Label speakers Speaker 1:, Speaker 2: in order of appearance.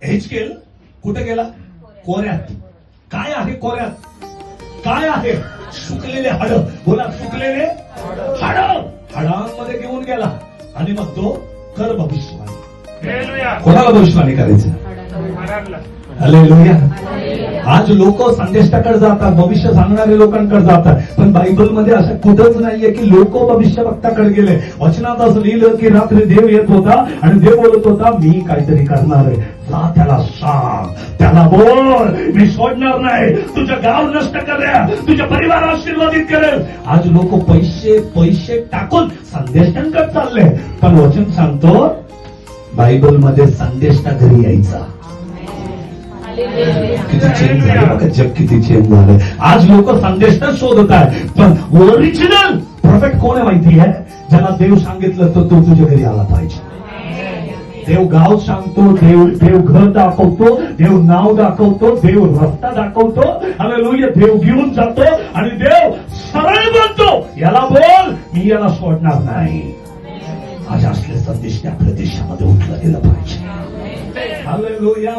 Speaker 1: हेजकेल कुठे गेला? कोऱ्यात. काय आहे कोऱ्यात? काय आहे? सुकलेले हाड. बोला, सुकलेले हाड. हाडांमध्ये घेऊन गेला आणि मग तो कर भविष्यवाणी. कोणाला भविष्यवाणी करायचं? हालेलुया. आज लोक संदेष्टाकडे जातात, भविष्य सांगणारे लोकांकडे जातात, पण बायबलमध्ये असं कुठंच नाहीये की लोक भविष्यवक्ताकडे गेले. वचनात असं लिहिलं की रात्री देव येत होता आणि देव बोलत होता, मी काहीतरी करणार आहे. जा त्याला सांग, त्याला बोल, मी सोडणार नाही, तुझं गाव नष्ट करेल, तुझ्या परिवार आशीर्वादित करेल. आज लोक पैसे टाकून संदेष्टांकडे चालले, पण वचन सांगतो बायबलमध्ये संदेष्टा घरी यायचा. किती चेंज झालं बघा, जग किती चेंज झालं. आज लोक संदेश शोधत आहे, पण ओरिजिनल प्रॉफिट कोण आहे माहिती आहे? ज्याला देव सांगितलं तर तो तुझ्या घरी आला पाहिजे. देव गाव सांगतो, देव घर दाखवतो, देव नाव दाखवतो, देव रस्ता दाखवतो. हालेलुया. देव घेऊन जातो आणि देव सरळ बोलतो, याला बोल, मी याला सोडणार नाही. आज असले संदेश आपल्या देशामध्ये उठला गेला पाहिजे. हालेलुया.